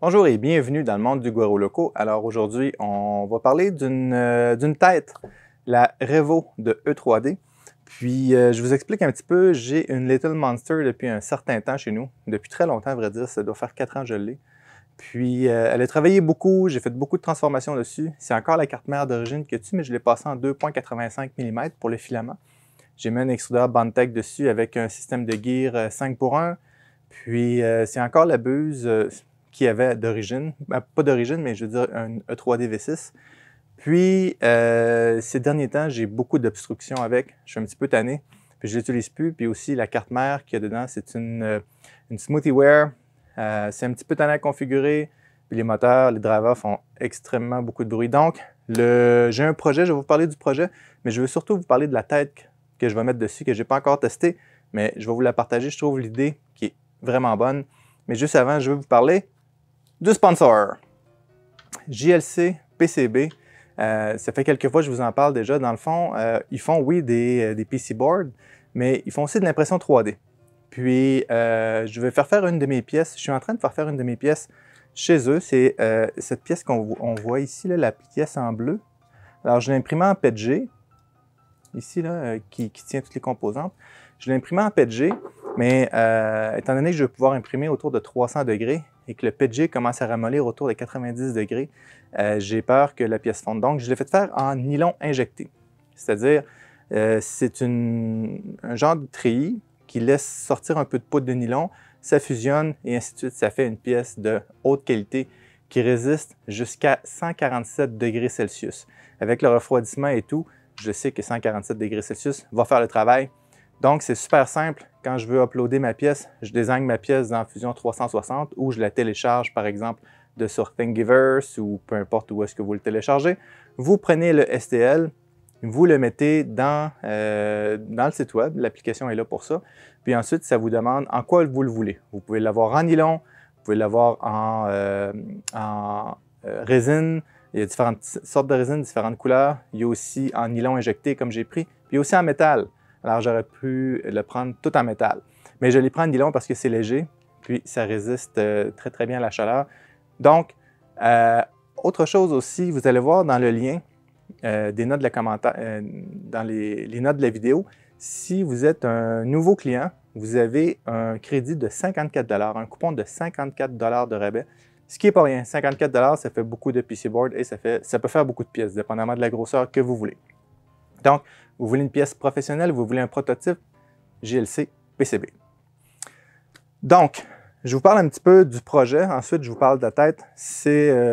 Bonjour et bienvenue dans le monde du Guaro Loco. Alors aujourd'hui, on va parler d'une tête, la Revo de E3D. Puis je vous explique un petit peu, j'ai une Little Monster depuis un certain temps chez nous, depuis très longtemps à vrai dire, ça doit faire 4 ans que je l'ai. Puis elle a travaillé beaucoup, j'ai fait beaucoup de transformations dessus. C'est encore la carte mère d'origine que tu, mais je l'ai passée en 2,85 mm pour le filament. J'ai mis un extrudeur Bondtech dessus avec un système de gear 5x1. Puis c'est encore la buse qu'il y avait d'origine, pas d'origine, mais je veux dire un E3D V6. Puis, ces derniers temps, j'ai beaucoup d'obstructions avec. Je suis un petit peu tanné, puis je ne l'utilise plus. Puis aussi, la carte mère qu'il y a dedans, c'est une SmoothieWare. C'est un petit peu tanné à configurer. Puis les moteurs, les drivers font extrêmement beaucoup de bruit. Donc, j'ai un projet, je vais vous parler du projet, mais je veux surtout vous parler de la tête que je vais mettre dessus, que je n'ai pas encore testé, mais je vais vous la partager. Je trouve l'idée qui est vraiment bonne. Mais juste avant, je veux vous parler du sponsor. JLC PCB. Ça fait quelques fois que je vous en parle déjà. Dans le fond, ils font, oui, des PC boards, mais ils font aussi de l'impression 3D. Puis, je vais faire une de mes pièces. Je suis en train de faire une de mes pièces chez eux. C'est cette pièce qu'on voit ici, là, la pièce en bleu. Alors, je l'ai imprimée en PETG, ici, là, qui tient toutes les composantes. Je l'ai imprimée en PETG, mais étant donné que je vais pouvoir imprimer autour de 300 degrés et que le PETG commence à ramollir autour de 90 degrés, j'ai peur que la pièce fonde. Donc, je l'ai fait faire en nylon injecté. C'est-à-dire, c'est un genre de treillis qui laisse sortir un peu de poudre de nylon, ça fusionne et ainsi de suite. Ça fait une pièce de haute qualité qui résiste jusqu'à 147 degrés Celsius. Avec le refroidissement et tout, je sais que 147 degrés Celsius va faire le travail. Donc, c'est super simple. Quand je veux uploader ma pièce, je désigne ma pièce dans Fusion 360 ou je la télécharge, par exemple, sur Thingiverse ou peu importe où est-ce que vous le téléchargez. Vous prenez le STL, vous le mettez dans le site web. L'application est là pour ça. Puis ensuite, ça vous demande en quoi vous le voulez. Vous pouvez l'avoir en nylon, vous pouvez l'avoir en résine. Il y a différentes sortes de résines, différentes couleurs. Il y a aussi en nylon injecté, comme j'ai pris. Puis aussi en métal. Alors, j'aurais pu le prendre tout en métal. Mais je l'ai pris en nylon parce que c'est léger. Puis, ça résiste très, très bien à la chaleur. Donc, autre chose aussi, vous allez voir dans le lien des notes de commentaire, dans les notes de la vidéo, si vous êtes un nouveau client, vous avez un crédit de 54 $, un coupon de 54 $ de rabais. Ce qui n'est pas rien. 54 $, ça fait beaucoup de PC board et ça peut faire beaucoup de pièces, dépendamment de la grosseur que vous voulez. Donc, vous voulez une pièce professionnelle, vous voulez un prototype, JLC PCB. Donc, je vous parle un petit peu du projet. Ensuite, je vous parle de la tête.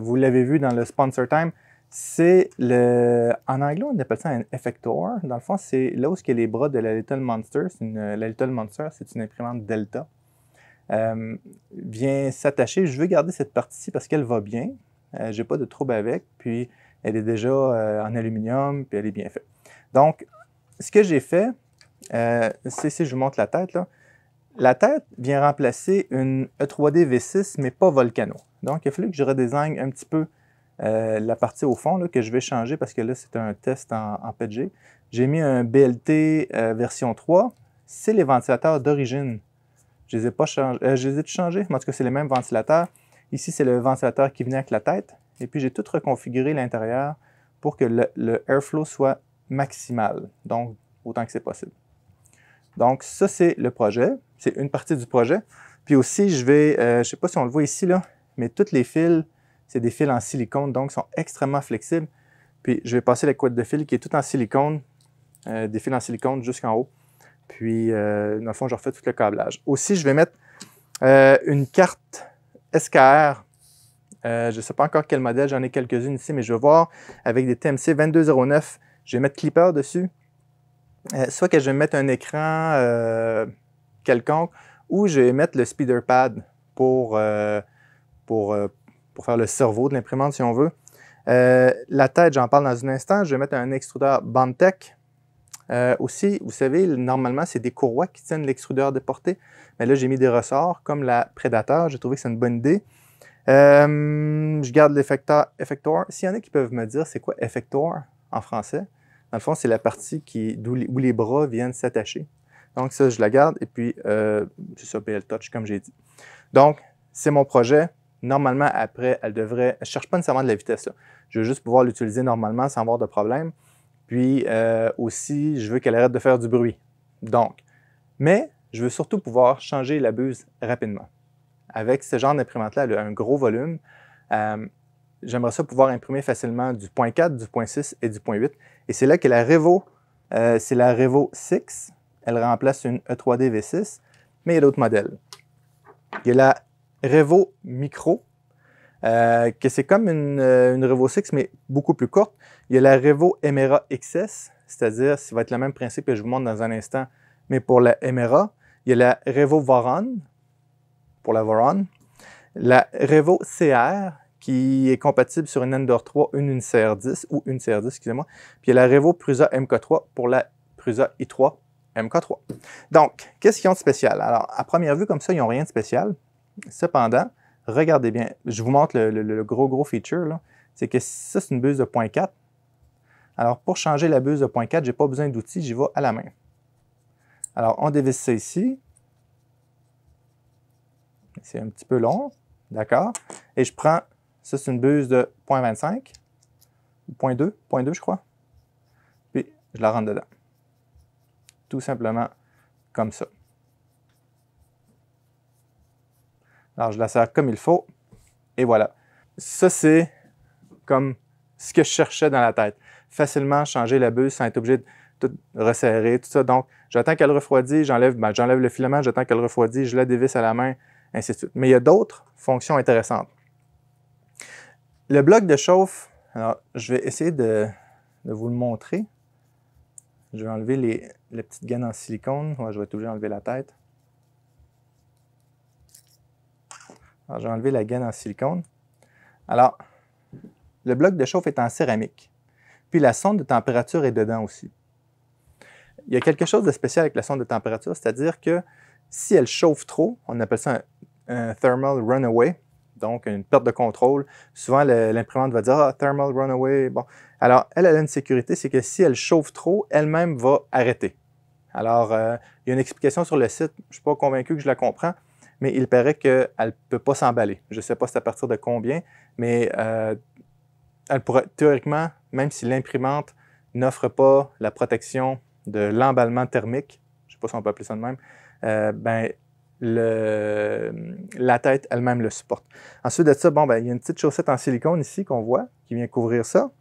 Vous l'avez vu dans le Sponsor Time, c'est en anglais, on appelle ça un effector. Dans le fond, c'est là où il y a les bras de la Little Monster. La Little Monster, c'est une imprimante Delta. Vient s'attacher. Je veux garder cette partie-ci parce qu'elle va bien. Je n'ai pas de trouble avec. Puis, elle est déjà en aluminium, puis elle est bien faite. Donc, ce que j'ai fait, si je vous montre la tête, là, la tête vient remplacer une E3D V6, mais pas Volcano. Donc, il a fallu que je redésigne un petit peu la partie au fond, là, que je vais changer parce que là, c'est un test en PETG. J'ai mis un BLT version 3. C'est les ventilateurs d'origine. Je ne les ai pas changés. Je les ai changés, mais en tout cas, c'est les mêmes ventilateurs. Ici, c'est le ventilateur qui venait avec la tête. Et puis, j'ai tout reconfiguré l'intérieur pour que le airflow soit maximal. Donc, autant que c'est possible. Donc, ça, c'est le projet. C'est une partie du projet. Puis aussi, je ne sais pas si on le voit ici, là, mais tous les fils, c'est des fils en silicone, donc ils sont extrêmement flexibles. Puis, je vais passer la couette de fil qui est tout en silicone, des fils en silicone jusqu'en haut. Puis, dans le fond, je refais tout le câblage. Aussi, je vais mettre une carte SKR. Je ne sais pas encore quel modèle, j'en ai quelques-unes ici, mais je vais voir avec des TMC 2209. Je vais mettre Clipper dessus. Soit que je vais mettre un écran quelconque, ou je vais mettre le speeder pad pour faire le cerveau de l'imprimante, si on veut. La tête, j'en parle dans un instant. Je vais mettre un extrudeur Bondtech. Aussi, vous savez, normalement, c'est des courroies qui tiennent l'extrudeur de portée. Mais là, j'ai mis des ressorts, comme la Predator. J'ai trouvé que c'est une bonne idée. Je garde l'effector. S'il y en a qui peuvent me dire c'est quoi effector en français, dans le fond, c'est la partie où les bras viennent s'attacher. Donc ça, je la garde et puis c'est ça, BL Touch, comme j'ai dit. Donc, c'est mon projet. normalement, après, elle ne cherche pas nécessairement de la vitesse. Là. Je veux juste pouvoir l'utiliser normalement sans avoir de problème. Puis aussi, je veux qu'elle arrête de faire du bruit. Donc, mais je veux surtout pouvoir changer la buse rapidement. Avec ce genre d'imprimante-là, elle a un gros volume. J'aimerais ça pouvoir imprimer facilement du point 4, du point 6 et du point 8. Et c'est là que la Revo, c'est la Revo 6. Elle remplace une E3D V6, mais il y a d'autres modèles. Il y a la Revo Micro, que c'est comme une Revo 6, mais beaucoup plus courte. Il y a la Revo Emera XS, c'est-à-dire, ça va être le même principe que je vous montre dans un instant, mais pour la Emera. Il y a la Revo Voron, pour la Voron. La Revo CR, qui est compatible sur une Ender 3, une CR10, ou une CR10, excusez-moi. Puis il y a la Revo Prusa MK3 pour la Prusa i3 MK3. Donc, qu'est-ce qu'ils ont de spécial? Alors, à première vue, comme ça, ils n'ont rien de spécial. Cependant, regardez bien, je vous montre le gros feature, c'est que ça, c'est une buse de 0.4. Alors, pour changer la buse de 0.4, je n'ai pas besoin d'outils, j'y vais à la main. Alors, on dévisse ça ici. C'est un petit peu long, d'accord? Et je prends, ça c'est une buse de 0.25, 0.2 je crois. Puis, je la rentre dedans. Tout simplement comme ça. Alors, je la serre comme il faut. Et voilà. Ça, c'est comme ce que je cherchais dans la tête. Facilement changer la buse sans être obligé de tout resserrer, tout ça. Donc, j'attends qu'elle refroidisse, j'enlève le filament, j'attends qu'elle refroidisse, je la dévisse à la main, ainsi de suite. Mais il y a d'autres fonctions intéressantes. Le bloc de chauffe, alors, je vais essayer de vous le montrer. Je vais enlever les petites gaines en silicone. Ouais, je vais être obligé d'enlever la tête. Alors, je vais enlever la gaine en silicone. Alors, le bloc de chauffe est en céramique. Puis la sonde de température est dedans aussi. Il y a quelque chose de spécial avec la sonde de température, c'est-à-dire que si elle chauffe trop, on appelle ça un thermal runaway, donc une perte de contrôle. Souvent, l'imprimante va dire « Ah, thermal runaway ». Bon. Alors, elle a une sécurité, c'est que si elle chauffe trop, elle-même va arrêter. Alors, il y a une explication sur le site, je ne suis pas convaincu que je la comprends, mais il paraît qu'elle ne peut pas s'emballer. Je ne sais pas c'est à partir de combien, mais elle pourrait, théoriquement, même si l'imprimante n'offre pas la protection de l'emballement thermique, je ne sais pas si on peut appeler ça de même, la tête elle-même le supporte. Ensuite de ça, il y a une petite chaussette en silicone ici qu'on voit, qui vient couvrir ça.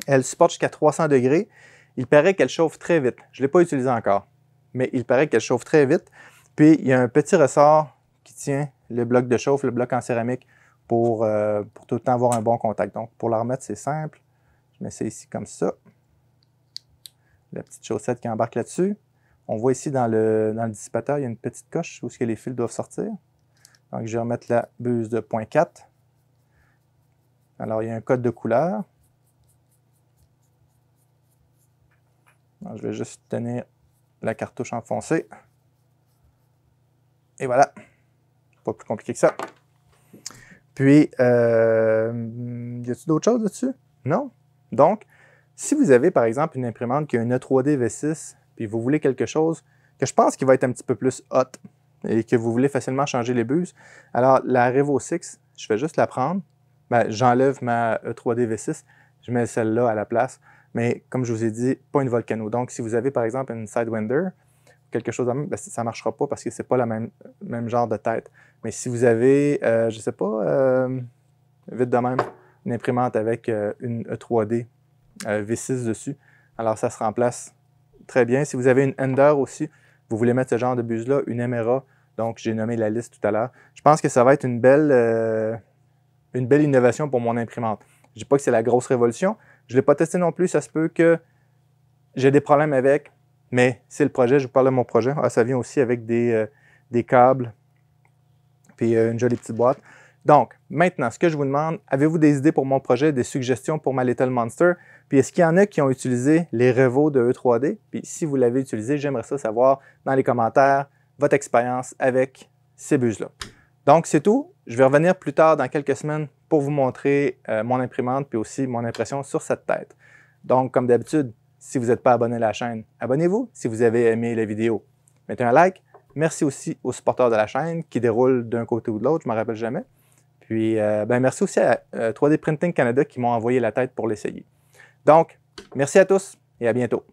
Elle supporte jusqu'à 300 degrés. Il paraît qu'elle chauffe très vite. Je ne l'ai pas utilisée encore, mais il paraît qu'elle chauffe très vite. Puis, il y a un petit ressort qui tient le bloc de chauffe, le bloc en céramique, pour tout le temps avoir un bon contact. Donc, pour la remettre, c'est simple. Je mets ça ici comme ça. La petite chaussette qui embarque là-dessus. On voit ici dans le dissipateur, il y a une petite coche où les fils doivent sortir. Donc, je vais remettre la buse de 0.4. Alors, il y a un code de couleur. Alors, je vais juste tenir la cartouche enfoncée. Et voilà. Pas plus compliqué que ça. Puis, y a-t-il d'autres choses dessus? Non? Donc, si vous avez, par exemple, une imprimante qui a une E3D V6, puis vous voulez quelque chose que je pense qui va être un petit peu plus hot et que vous voulez facilement changer les buses, alors la Revo 6, je vais juste la prendre. J'enlève ma E3D V6, je mets celle-là à la place. Mais comme je vous ai dit, pas une Volcano. Donc, si vous avez, par exemple, une Sidewinder, quelque chose de même, ça ne marchera pas parce que ce n'est pas le même genre de tête. Mais si vous avez, je ne sais pas, vite de même, une imprimante avec une E3D V6 dessus, alors ça se remplace très bien. Si vous avez une Ender aussi, vous voulez mettre ce genre de buse-là, une Emera, donc j'ai nommé la liste tout à l'heure. Je pense que ça va être une belle innovation pour mon imprimante. Je ne dis pas que c'est la grosse révolution. Je ne l'ai pas testé non plus, ça se peut que j'ai des problèmes avec, mais c'est le projet, je vous parle de mon projet. Ah, ça vient aussi avec des câbles, puis une jolie petite boîte. Donc, maintenant, ce que je vous demande, avez-vous des idées pour mon projet, des suggestions pour ma Little Monster? Puis est-ce qu'il y en a qui ont utilisé les Revo de E3D? Puis si vous l'avez utilisé, j'aimerais ça savoir dans les commentaires votre expérience avec ces buses-là. Donc, c'est tout. Je vais revenir plus tard dans quelques semaines pour vous montrer mon imprimante puis aussi mon impression sur cette tête. Donc, comme d'habitude, si vous n'êtes pas abonné à la chaîne, abonnez-vous. Si vous avez aimé la vidéo, mettez un like. Merci aussi aux supporters de la chaîne qui déroulent d'un côté ou de l'autre, je ne me rappelle jamais. Puis, merci aussi à 3D Printing Canada qui m'ont envoyé la tête pour l'essayer. Donc, merci à tous et à bientôt.